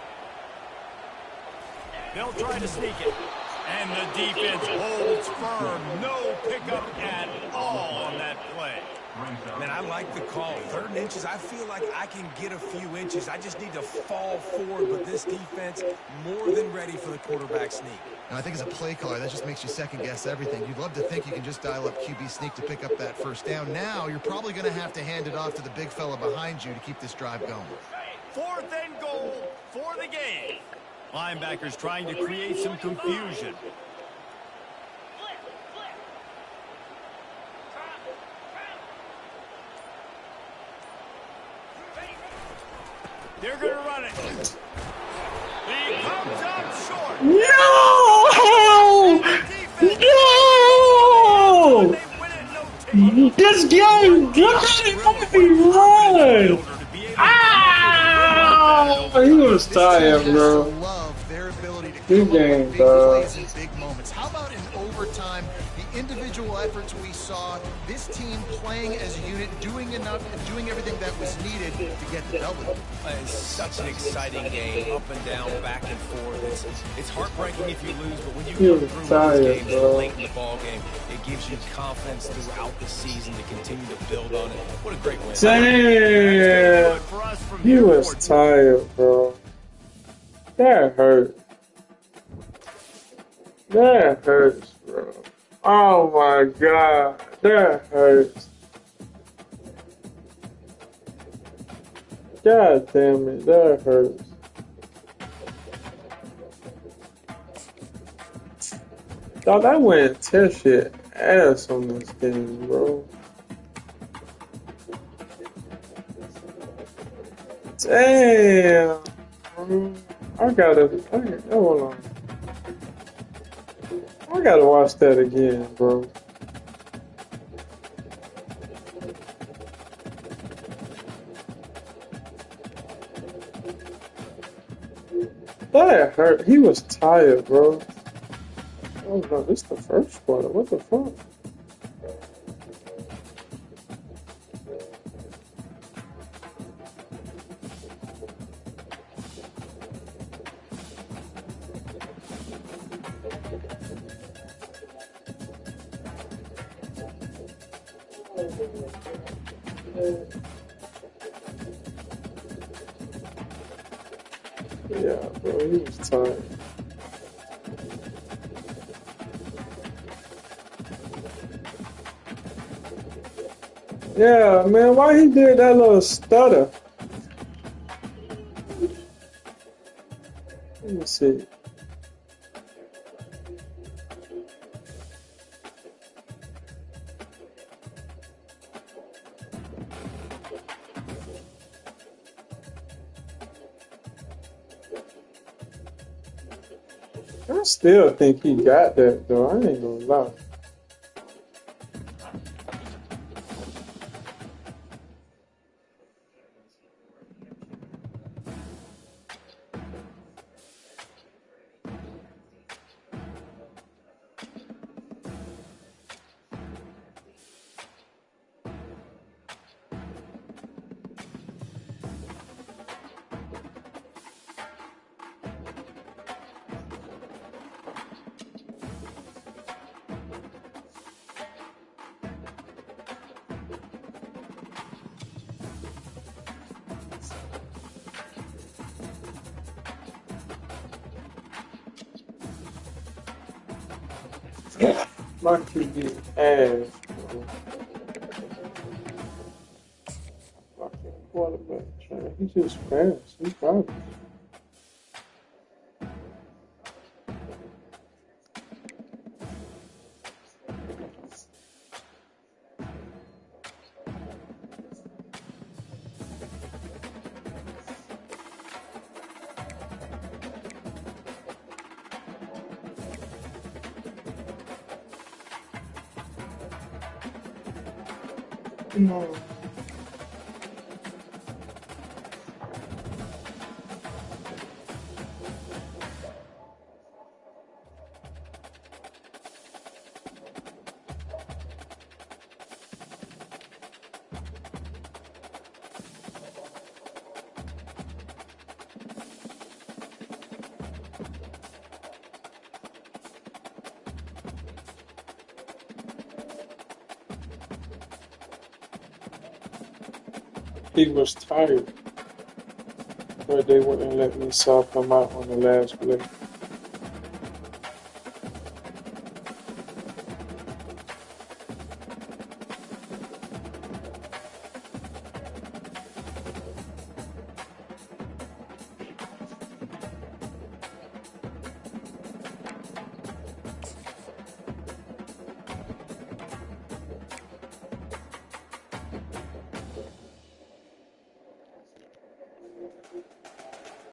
They'll try to sneak it. And the defense holds firm. No pickup at all on that play. Man, I like the call. 3rd inches, I feel like I can get a few inches. I just need to fall forward, but this defense more than ready for the quarterback sneak. And I think as a play caller, that just makes you second-guess everything. You'd love to think you can just dial up QB sneak to pick up that first down. Now, you're probably going to have to hand it off to the big fella behind you to keep this drive going. 4th and goal for the game. Linebackers trying to create some confusion. They're going to run it. He comes up short. No! No! This game doesn't be run! Ah! He was tired, bro. Good game, dog. How about in overtime, the individual efforts we saw, this team playing as a unit, doing enough and doing everything that was needed to get the W. It's such an exciting game, up and down, back and forth. It's heartbreaking if you lose, but when you come through those games late in the ball game, it gives you confidence throughout the season to continue to build on it. What a great win. Damn! He was tired, bro. That hurt. That hurts, bro. Oh my God, that hurts. God damn it, that hurts. Dog, that went test shit ass on this game, bro. Damn. Hold on. I gotta watch that again, bro. That hurt. He was tired, bro. Oh no, this is the first quarter. What the fuck? Yeah, bro, he was tired. Yeah, man, why he did that little stutter? Let me see. I still think he got that, though. I ain't gonna lie. My QB ass, bro. Fucking quarterback, man. He's just fast. He's garbage. No. He was tired, but they wouldn't let me sub him out on the last play.